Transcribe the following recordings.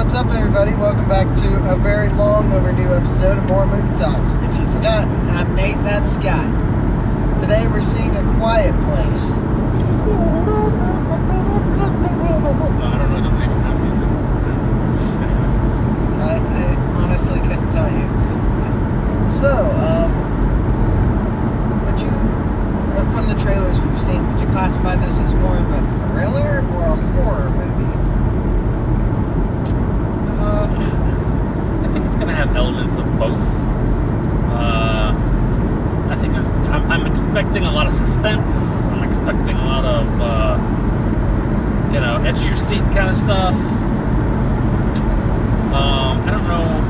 What's up, everybody? Welcome back to a very long overdue episode of more Movie Talks. If you've forgotten, I'm Nate, that's Scott. Today we're seeing A Quiet Place. I don't know, does it even have music? I honestly couldn't tell you. So, would you, from the trailers we've seen, would you classify this as more of a thriller or a horror movie? I think it's going to have elements of both. I think I'm expecting a lot of suspense. I'm expecting a lot of, edge of your seat kind of stuff. I don't know.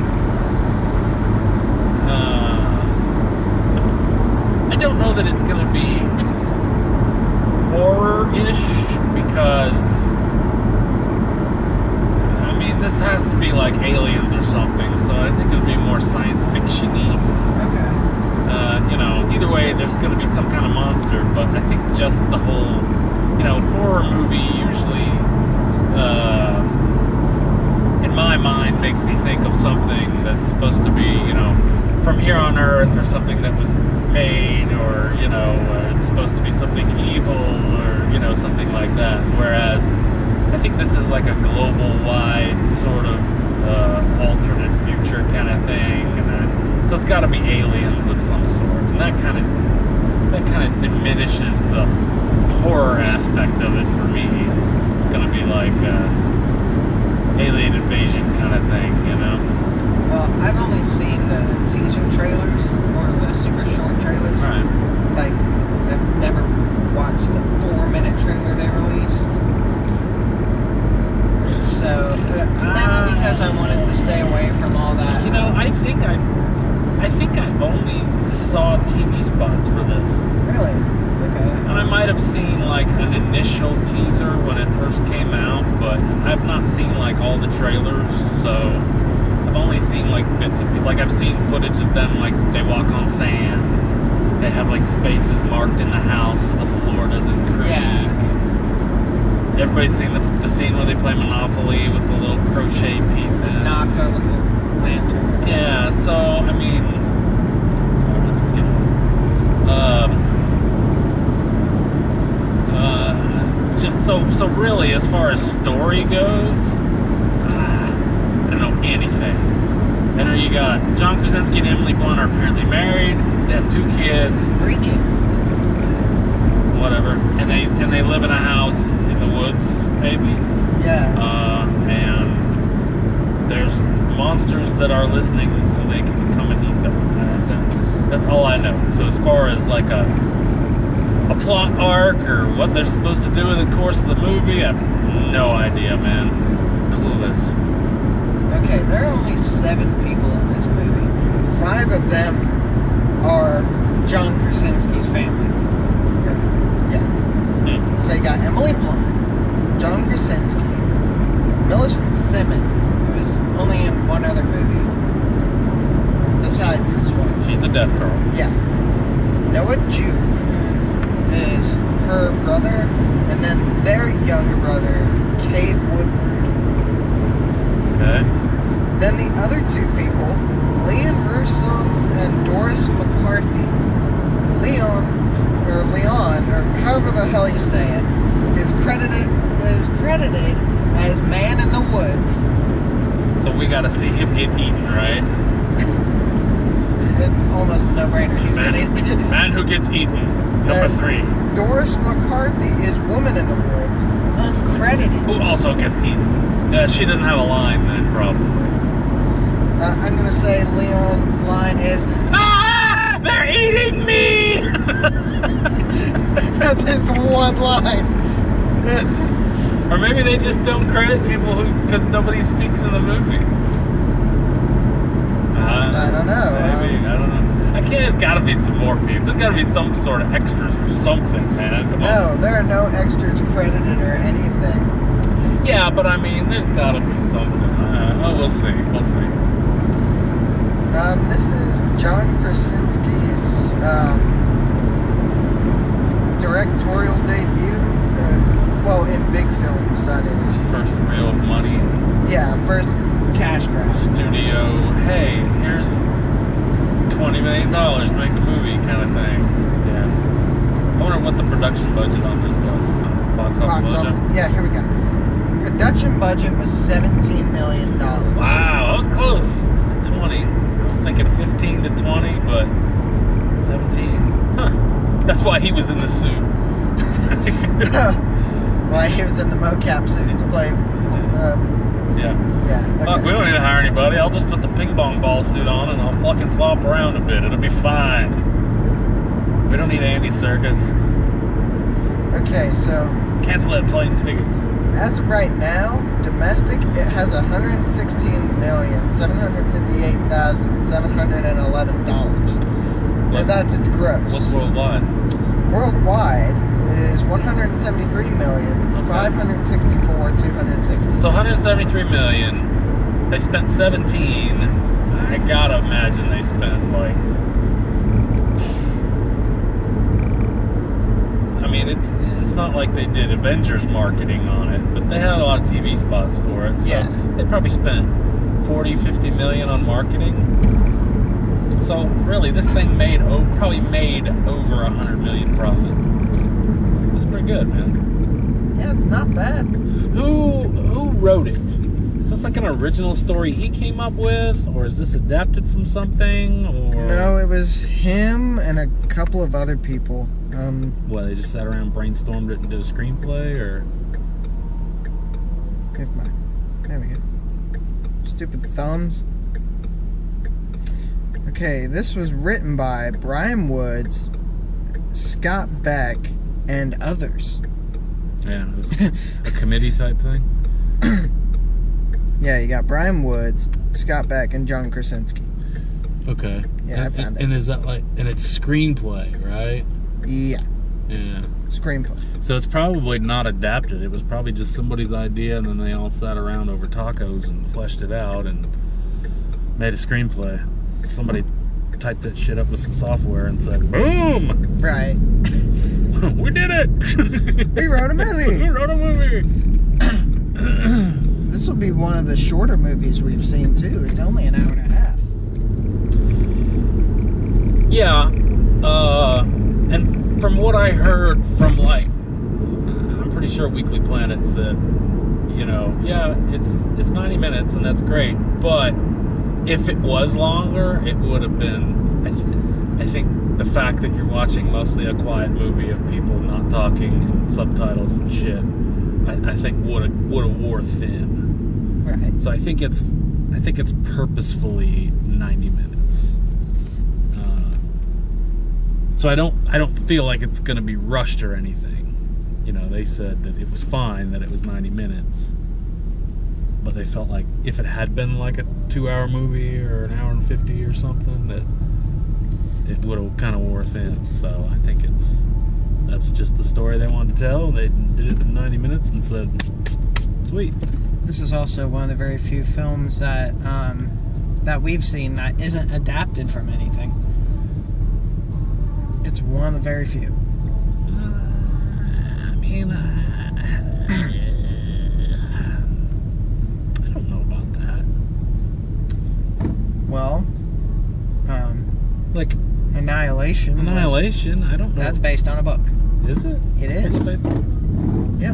I don't know that it's going to be horror-ish because, this has to be like Aliens or something, so I think it'll be more science fiction-y. Okay. Either way, there's going to be some kind of monster, but I think just the whole, horror movie usually, in my mind, makes me think of something that's supposed to be, from here on Earth, or something that was made, or, it's supposed to be something evil, or, something like that. Whereas I think this is like a global-wide sort of alternate future kind of thing, so it's got to be aliens of some sort, and that kind of diminishes the horror aspect of it for me. It's going to be like alien invasion kind of thing, Well, I've only seen the teaser trailers or the super short trailers. Right. Like, I've never watched a 4-minute trailer they released. So, mainly because I wanted to stay away from all that. I think I only saw TV spots for this. Really? Okay. I might have seen like an initial teaser when it first came out, but I've not seen like all the trailers, so I've only seen like bits of, like I've seen footage of them, like they walk on sand, they have like spaces marked in the house so the floor doesn't creak. Yeah. Everybody's seen the scene where they play Monopoly with the little crochet pieces. Knock over the lantern. Yeah, so, what's the So really, as far as story goes, I don't know anything. And you got John Krasinski and Emily Blunt are apparently married. They have 2 kids. 3 kids. Whatever. And they live in a house in the woods, maybe. Yeah. And there's monsters that are listening, so they can come and eat them. That's all I know. So as far as like a plot arc or what they're supposed to do in the course of the movie, I have no idea, man. It's clueless. Okay, there are only 7 people in this movie. 5 of them are John Krasinski's family. Yeah. So you got Emily Blunt, John Krasinski, Millicent Simmons, who was only in one other movie besides this one. She's the deaf girl. Yeah. Noah Jupe, who is her brother, and then their younger brother, Cade Woodward. Okay. Then the other 2 people, Leon Russom and Doris McCarthy. Leon, or however the hell you say it, is credited as Man in the Woods. So we gotta see him get eaten, right? It's almost a no-brainer. He's Man who gets eaten. Number 3. Doris McCarthy is Woman in the Woods, uncredited. Who also gets eaten. She doesn't have a line then, probably. I'm gonna say Leon's line is, "Ah! They're eating me!" That's his one line. Or maybe they just don't credit people because nobody speaks in the movie. I don't know. Maybe, I don't know. There's gotta be some more people. There's gotta be some sort of extras or something, man. Come on. No, there are no extras credited or anything. Yeah, but there's gotta be something. We'll see. We'll see. This is John Krasinski's directorial debut. Well, in big films, that is. His first real money. Yeah, first million, make a movie kind of thing. Yeah. I wonder what the production budget on this was. Box office budget. Yeah, here we go. Production budget was $17 million. Wow, I was close. I said 20. I was thinking 15 to 20, but 17. Huh. That's why he was in the suit. Why he was in the mocap suit to play. Yeah. Okay. Fuck, we don't need to hire anybody. I'll just put the ping pong ball suit on and I'll fucking flop around a bit. It'll be fine. We don't need Andy Serkis. Okay, so cancel that plane ticket. As of right now, domestic, it has $116,758,711. Now that's its gross. What's worldwide? Worldwide is $173,564,260. So 173 million. They spent 17. I gotta imagine they spent like. I mean, it's not like they did Avengers marketing on it, but they had a lot of TV spots for it. So yeah. They probably spent 40, 50 million on marketing. So really, this thing probably made over 100 million profit. That's pretty good, man. Yeah, it's not bad. Who wrote it? Is this like an original story he came up with, or is this adapted from something? Or no, it was him and a couple of other people. What, they just sat around, brainstormed it, and did a screenplay, or? There we go. Stupid thumbs. Okay, this was written by Brian Woods, Scott Beck, and others. Yeah, it was a committee type thing. Yeah, you got Brian Woods, Scott Beck, and John Krasinski. Okay. Yeah, I found it. And is that and it's screenplay, right? Yeah. Yeah. Screenplay. So it's probably not adapted. It was probably just somebody's idea, and then they all sat around over tacos and fleshed it out and made a screenplay. Somebody typed that shit up with some software and said, boom! Right. We did it! We wrote a movie! We wrote a movie! This will be one of the shorter movies we've seen, too. It's only an hour and a half. Yeah. And from what I heard from, I'm pretty sure Weekly Planet said, yeah, it's 90 minutes and that's great, but if it was longer, it would have been, I think the fact that you're watching mostly a quiet movie of people not talking and subtitles and shit, I think would have wore thin. Right. So I think it's purposefully 90 minutes. So I don't feel like it's going to be rushed or anything. They said that it was fine that it was 90 minutes. But they felt like if it had been like a 2-hour movie or an hour and 50 or something, that it would have kind of wore thin. So I think that's just the story they wanted to tell. They did it in 90 minutes and said, sweet. This is also one of the very few films that we've seen that isn't adapted from anything. It's one of the very few. I don't know about that. Well, like Annihilation. Annihilation, I don't know. That's based on a book. Is it? It is. It's based on... Yeah.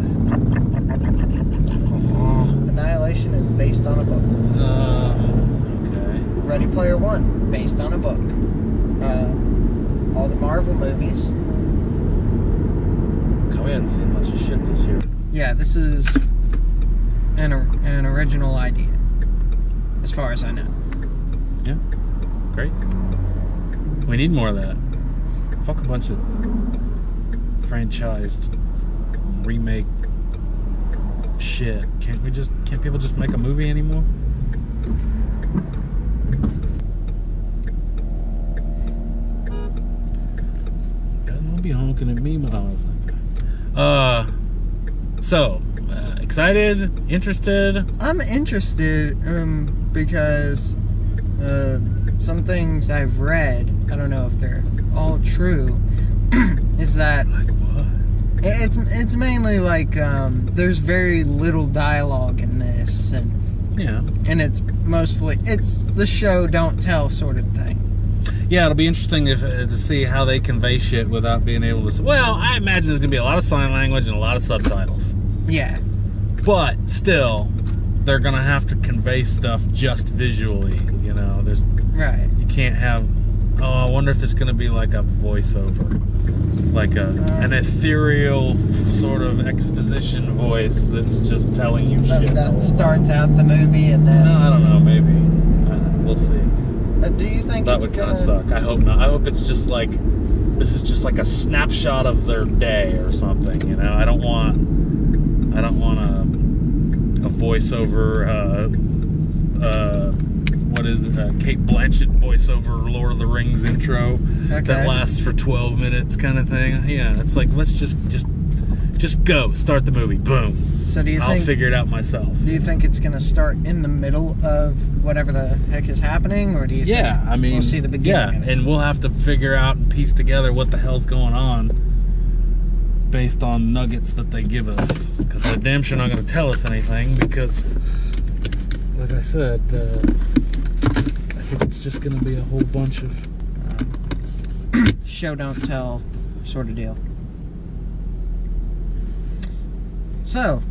Annihilation is based on a book. Okay. Ready Player One, based on a book. All the Marvel movies. God, we hadn't seen much of shit this year. Yeah, this is an original idea, as far as I know. Yeah. Great. We need more of that. Fuck a bunch of franchised remake shit. Can't people just make a movie anymore? Don't be honking at me, Miles. Excited? Interested? I'm interested, because some things I've read, I don't know if they're all true, is that Like what? it's mainly like there's very little dialogue in this, and Yeah. it's mostly the show don't tell sort of thing. Yeah, it'll be interesting to see how they convey shit without being able to... Well, I imagine there's going to be a lot of sign language and a lot of subtitles. Yeah. But still, they're going to have to convey stuff just visually, you know. There's... Right. You can't have... Oh, I wonder if there's going to be like a voiceover. Like an ethereal sort of exposition voice that's just telling you shit. That starts out the movie and then... No, I don't know, maybe. We'll see. Do you think that would kind of suck? I hope not. I hope it's just like... This is just like a snapshot of their day or something, you know? I don't want a voiceover, what is it? Kate Blanchett voiceover Lord of the Rings intro that lasts for 12 minutes kind of thing. Yeah, it's like, let's just go. Start the movie. Boom. So do you think... I'll figure it out myself. Do you think it's going to start in the middle of whatever the heck is happening? Or do you think I mean, we'll see the beginning of it? And we'll have to figure out and piece together what the hell's going on based on nuggets that they give us. Because they're damn sure not going to tell us anything because, like I said... I think it's just going to be a whole bunch of show don't tell sort of deal. So,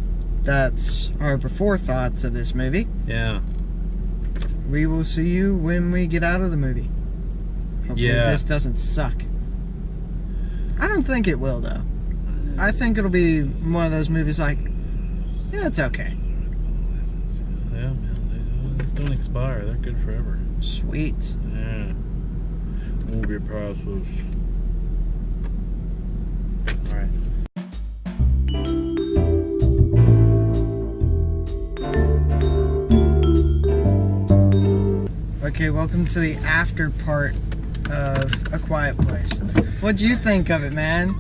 that's our before thoughts of this movie. Yeah. We will see you when we get out of the movie. Hopefully this doesn't suck. I don't think it will, though. I think it'll be one of those movies like, yeah, it's okay. Yeah, man. These don't expire. They're good forever. Sweet. Yeah. Movie process. Alright. Okay, welcome to the after part of A Quiet Place. What'd you think of it, man?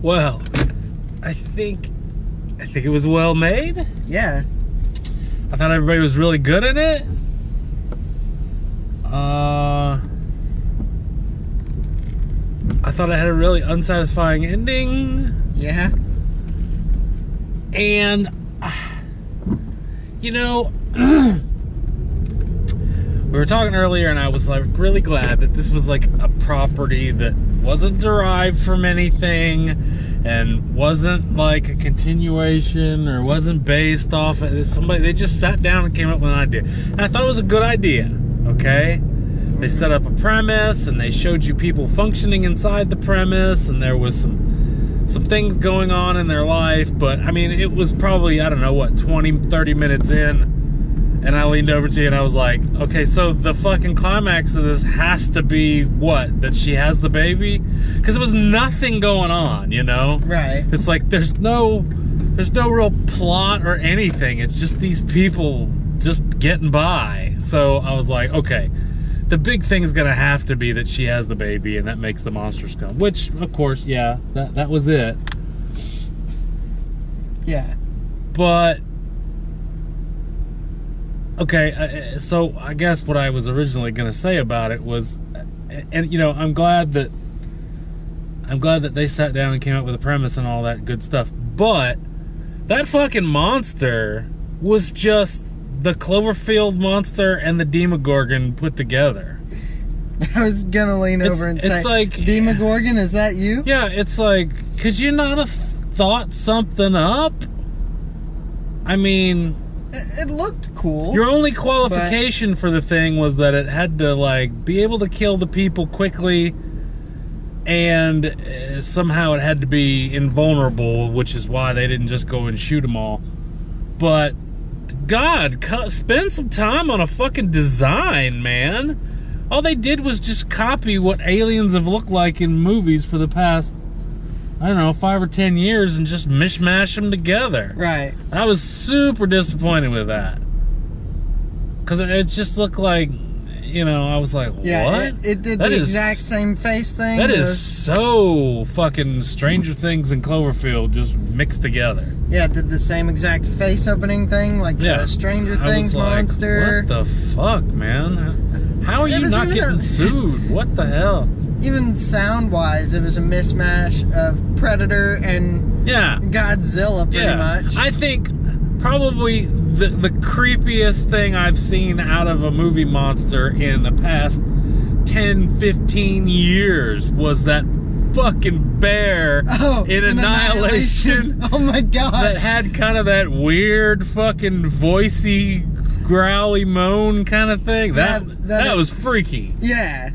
Well, I think it was well made. Yeah. I thought everybody was really good in it. I thought it had a really unsatisfying ending. Yeah. And, you know, we were talking earlier and I was like really glad that this was like a property that wasn't derived from anything and wasn't like a continuation or wasn't based off of somebody. They just sat down and came up with an idea. And I thought it was a good idea, okay? They set up a premise and they showed you people functioning inside the premise and there was some things going on in their life, but I mean, it was probably, I don't know, what, 20, 30 minutes in, and I leaned over to you and I was like, okay, so the fucking climax of this has to be what? That she has the baby? Because there was nothing going on, you know? Right. It's like, there's no real plot or anything. It's just these people just getting by. So I was like, okay, the big thing's gonna have to be that she has the baby and that makes the monsters come. Which, of course, yeah, that was it. Yeah. But, okay, so I guess what I was originally gonna say about it was, and you know, I'm glad that they sat down and came up with a premise and all that good stuff. But that fucking monster was just the Cloverfield monster and the Demogorgon put together. I was gonna lean over and say, like, Demogorgon, is that you? Yeah, it's like, could you not have thought something up? I mean... It looked cool. Your only qualification for the thing was that it had to, like, be able to kill the people quickly, and somehow it had to be invulnerable, which is why they didn't just go and shoot them all. But... God, spend some time on a fucking design, man. All they did was just copy what aliens have looked like in movies for the past, I don't know, 5 or 10 years and just mishmash them together. Right. I was super disappointed with that. Because it just looked like, you know, I was like, what? Yeah, it did the exact same face thing. That is so fucking Stranger Things and Cloverfield just mixed together. Yeah, it did the same exact face opening thing, like the Stranger Things monster. What the fuck, man? How are you not getting sued? What the hell? Even sound-wise, it was a mismatch of Predator and Godzilla, pretty much. I think probably the creepiest thing I've seen out of a movie monster in the past 10, 15 years was that fucking bear in Annihilation. Oh my god. That had kind of that weird fucking voicey, growly moan kind of thing. That was freaky. Yeah.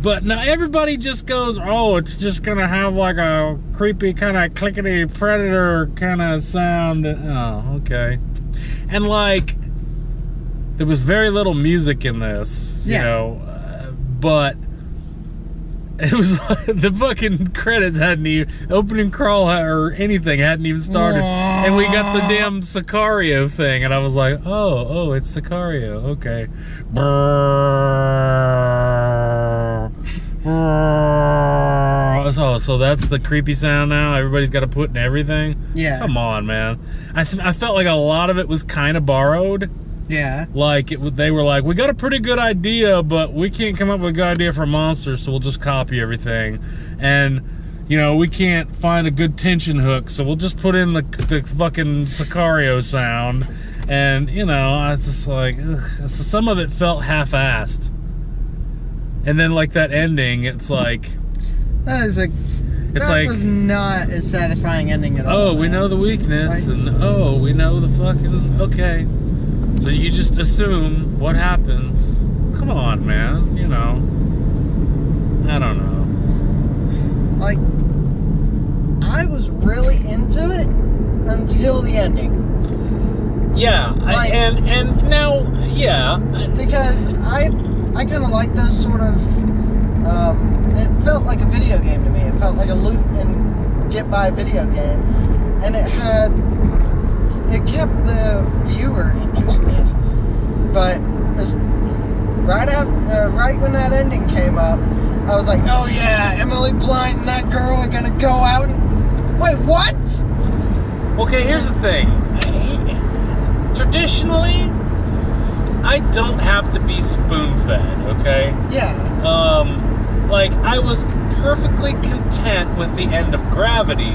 But now everybody just goes, oh, it's just gonna have like a creepy kind of clickety predator kind of sound. Oh, okay. And like, there was very little music in this, you know, but it was like the fucking credits hadn't even, opening crawl or anything hadn't even started. Aww. And we got the damn Sicario thing, and I was like, oh, it's Sicario, okay. So that's the creepy sound now? Everybody's got to put in everything? Yeah. Come on, man. I felt like a lot of it was kind of borrowed. Yeah. Like, they were like, we got a pretty good idea, but we can't come up with a good idea for monsters, so we'll just copy everything. And, you know, we can't find a good tension hook, so we'll just put in the fucking Sicario sound. And, you know, I was just like, ugh. So some of it felt half-assed. And then, like, that ending, it's like... That was not a satisfying ending at all. Oh, we know the weakness, and oh, we know the fucking... Okay. So you just assume what happens. Come on, man. You know. I don't know. Like, I was really into it until the ending. Yeah, like, and now, yeah. Because I kind of like those sort of... it felt like a video game to me. It felt like a loot and get by video game. And it kept the viewer interested, but right when that ending came up, I was like, oh yeah, Emily Blunt and that girl are gonna go out and... Wait, what? Okay, here's the thing. Traditionally, I don't have to be spoon-fed, okay? Yeah. Like, I was perfectly content with the end of Gravity,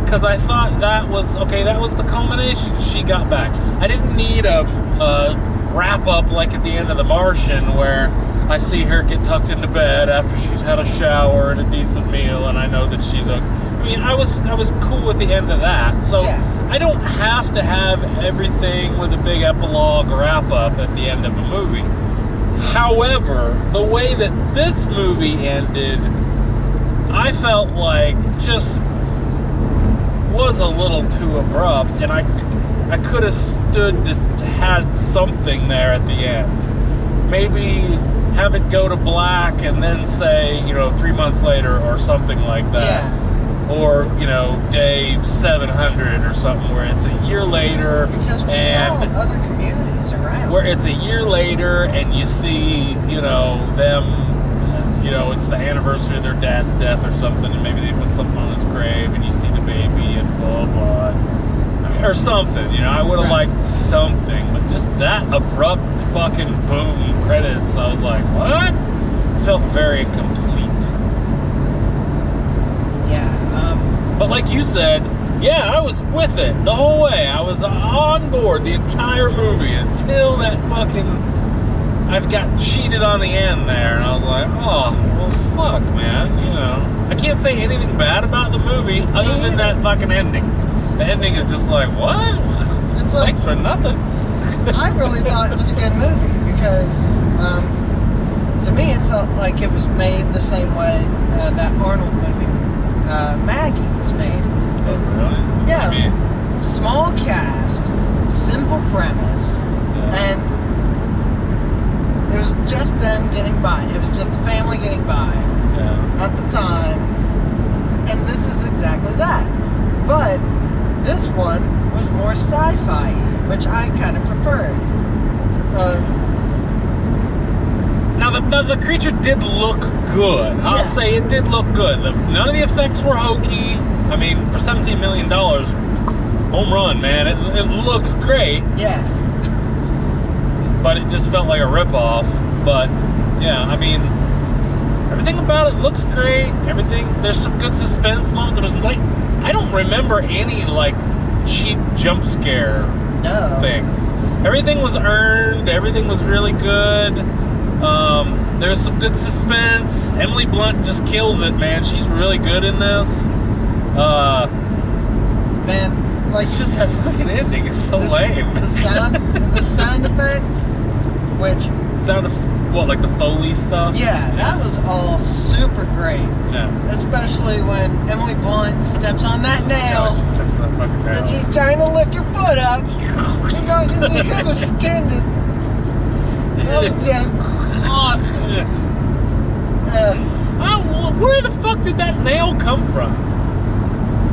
because I thought that was the culmination. She got back. I didn't need a wrap-up like at the end of The Martian, where I see her get tucked into bed after she's had a shower and a decent meal, and I know that she's okay. I mean, I was cool with the end of that, so yeah. I don't have to have everything with a big epilogue wrap-up at the end of a movie. However, the way that this movie ended, I felt like just was a little too abrupt, and I could have just had something there at the end. Maybe have it go to black and then say, 3 months later or something like that. Yeah. Or, day 700 or something where it's a year later. Because we saw other communities around. Where it's a year later and you see, them, it's the anniversary of their dad's death or something, and maybe they put something on his grave and you see the baby and blah, blah. Or something, I would have liked something, but just that abrupt fucking boom credits, I was like, what? It felt very complete. But like you said, yeah, I was with it the whole way. I was on board the entire movie until that fucking... I've got cheated on the end there, and I was like, oh, well, fuck, man, I can't say anything bad about the movie other than that fucking ending. The ending is just like, what? It's like, thanks for nothing. I really thought it was a good movie because, to me, it felt like it was made the same way that Arnold movie, Maggie, was made. Oh, really? Yeah, it was small cast, simple premise, and it was just them getting by. It was just a family getting by at the time, and this is exactly that. But this one was more sci-fi, which I kind of preferred. Now, the creature did look good. Yeah. I'll say it did look good. None of the effects were hokey. I mean, for $17 million, home run, man. It looks great. Yeah. But it just felt like a ripoff. But, yeah, I mean, everything about it looks great. There's some good suspense moments. There was, I don't remember any, cheap jump scare things. Everything was earned. Everything was really good. There was some good suspense. Emily Blunt just kills it, man. She's really good in this. Man, like, it's just that fucking ending is so lame. The sound effects, which sound of what, like the Foley stuff? Yeah, that was all super great. Yeah. Especially when Emily Blunt steps on that nail. She steps on that fucking nail. And she's trying to lift her foot up. And you hear the skin just. That was just awesome. Where the fuck did that nail come from?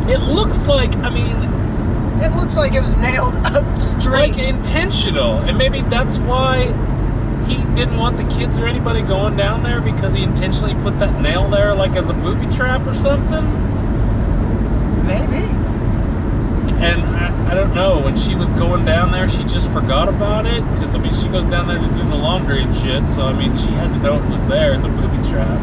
It looks like, it looks like it was nailed up straight. Like intentional. And maybe that's why he didn't want the kids or anybody going down there, because he intentionally put that nail there like as a booby trap or something? Maybe. And I don't know, when she was going down there, she just forgot about it, because she goes down there to do the laundry and shit, so she had to know it was there as a booby trap.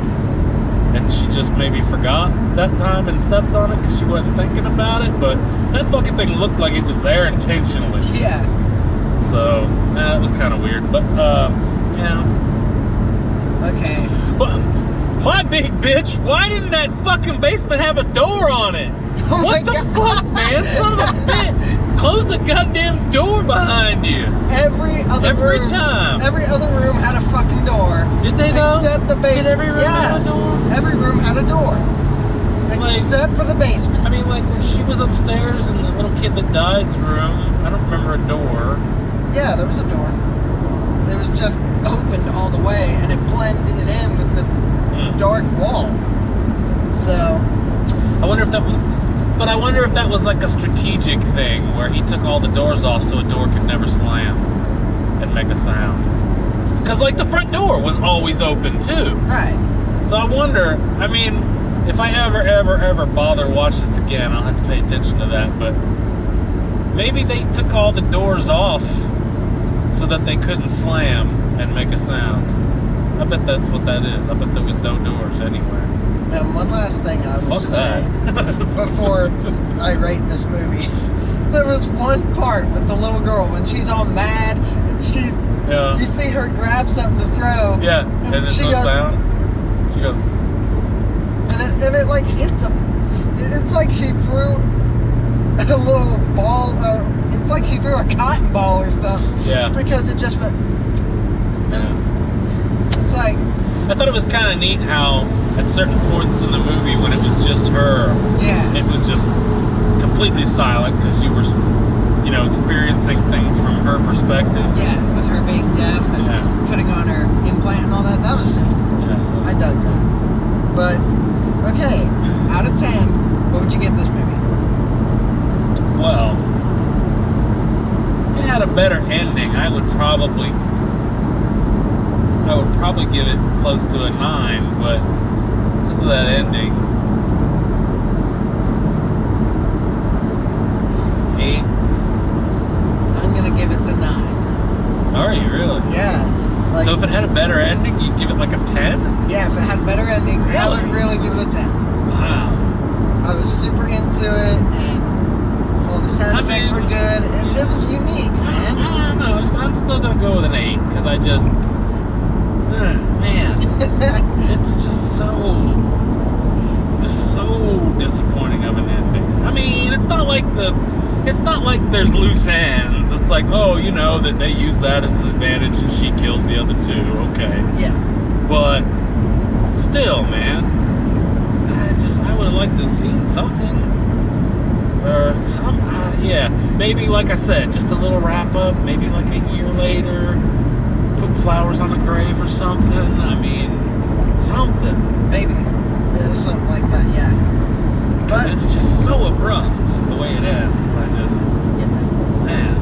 And she just maybe forgot that time and stepped on it because she wasn't thinking about it, but that fucking thing looked like it was there intentionally. Yeah. So, that was kind of weird, but, yeah. Okay. But, my big bitch, why didn't that fucking basement have a door on it? Oh what the fuck, man? Son of a bitch! Close the goddamn door behind you. Every time. Every other room had a fucking door. Did they though? Except the basement. Did every room have a door? Every room had a door. Except for the basement. Like when she was upstairs in the little kid that died's room, I don't remember a door. Yeah, there was a door. It was just opened all the way, and it blended in with the dark wall. So, I wonder if that was like a strategic thing where he took all the doors off so a door could never slam and make a sound. Because like the front door was always open too. Right. So I wonder, if I ever bother watch this again, I'll have to pay attention to that, but maybe they took all the doors off so that they couldn't slam and make a sound. I bet that's what that is. I bet there was no doors anywhere. And one last thing I will say before I rate this movie. There was one part with the little girl when she's all mad and you see her grab something to throw. Yeah, and there's no sound. She goes. And it like hits it's like she threw a little ball. It's like she threw a cotton ball or something. Yeah. Because it just went. It's like. I thought it was kind of neat how at certain points in the movie when it was just her, it was just completely silent because you were, experiencing things from her perspective. Yeah, with her being deaf and putting on her implant and all that. That was super cool. Yeah, I dug that. But, okay, out of 10, what would you give this movie? Well, if it had a better ending, I would probably give it close to a 9, but because of that ending, 8. I'm gonna give it the 9. Are you really? Yeah. So if it had a better ending, you'd give it like a 10? Yeah, if it had a better ending, really? I would really give it a 10. Wow. I was super into it, and all the sound effects were good, and it was unique, man. I don't know. I'm still gonna go with an 8 because I just. Man, it's just so disappointing of an ending. It's not like there's loose ends. It's like, that they use that as an advantage and she kills the other two. Okay. Yeah. But still, man, I would have liked to have seen something or some. Maybe like I said, just a little wrap up. Maybe like a year later. Put flowers on the grave or something. Something. Maybe. Yeah, something like that, yeah. Because it's just so abrupt the way it ends. Man.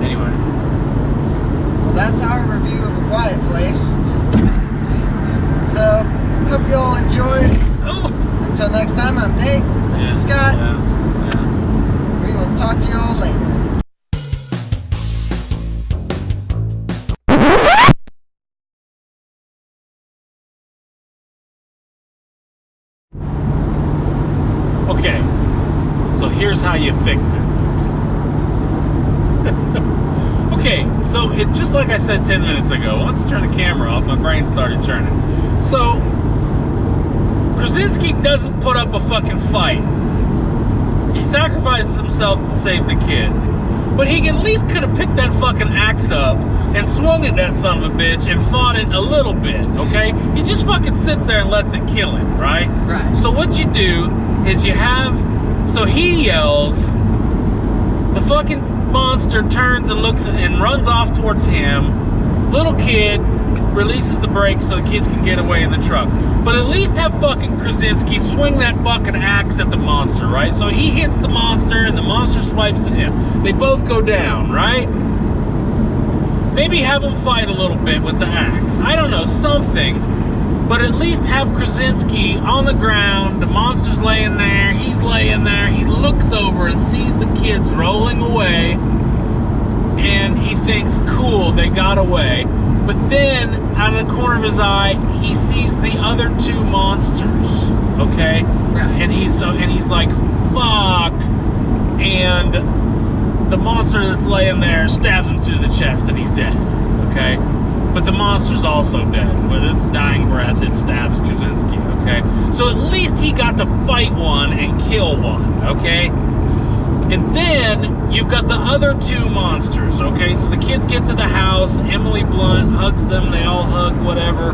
Anyway. Well, that's our review of A Quiet Place. So, hope you all enjoyed. Until next time, I'm Nate. This is Scott. We will talk to you all later. here's how you fix it. Okay, so it just like I said 10 minutes ago, once you turn the camera off, my brain started churning. So, Krasinski doesn't put up a fucking fight. He sacrifices himself to save the kids. But he at least could have picked that fucking axe up and swung at that son of a bitch and fought it a little bit, okay? He just fucking sits there and lets it kill him, right? Right. So what you do is you have... So he yells. The fucking monster turns and looks and runs off towards him. Little kid releases the brakes so the kids can get away in the truck. But at least have fucking Krasinski swing that fucking axe at the monster, right? So he hits the monster and the monster swipes at him. They both go down, right? Maybe have them fight a little bit with the axe. I don't know, something. But at least have Krasinski on the ground. The monster's laying there. He's laying there. He looks over and sees the kids rolling away. And he thinks, cool, they got away. But then, out of the corner of his eye, he sees the other two monsters. Okay? Right. And he's like, fuck. And the monster that's laying there stabs him through the chest and he's dead. Okay? But the monster's also dead. With its dying breath, it stabs Krasinski. Okay? So at least he got to fight one and kill one. Okay? And then you've got the other two monsters, okay? So the kids get to the house, Emily Blunt hugs them, they all hug, whatever.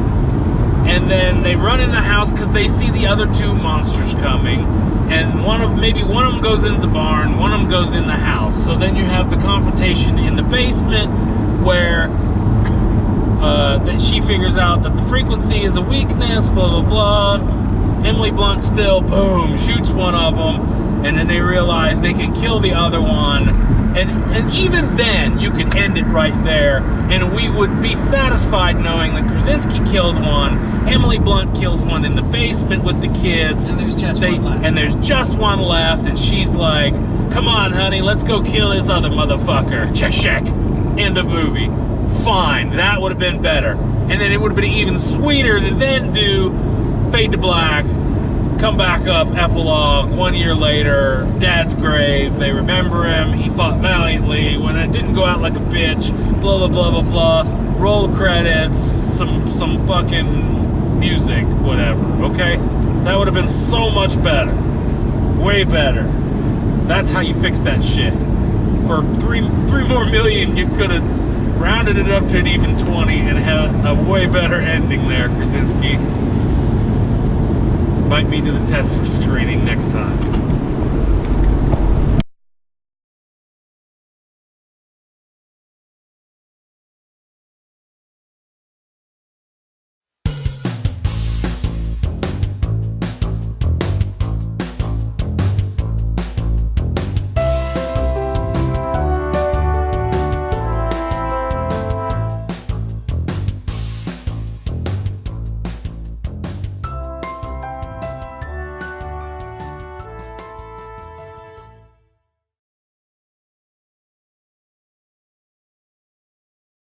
And then they run in the house because they see the other two monsters coming. And maybe one of them goes into the barn, one of them goes in the house. So then you have the confrontation in the basement where that she figures out that the frequency is a weakness, blah, blah, blah. Emily Blunt still, boom, shoots one of them. And then they realize they can kill the other one. And even then, you could end it right there. And we would be satisfied knowing that Krasinski killed one, Emily Blunt kills one in the basement with the kids. And there's just one left. And there's just one left. And she's like, come on, honey, let's go kill this other motherfucker. Check, check. End of movie. Fine. That would have been better. And then it would have been even sweeter to then do fade to black. Come back up, epilogue, 1 year later, Dad's grave, they remember him, he fought valiantly, when it didn't go out like a bitch, blah, blah, blah, blah, blah, roll credits, some fucking music, whatever, okay? That would have been so much better. Way better. That's how you fix that shit. For three more million, you could have rounded it up to an even 20 and had a way better ending there, Krasinski. Invite me to the test screening next time.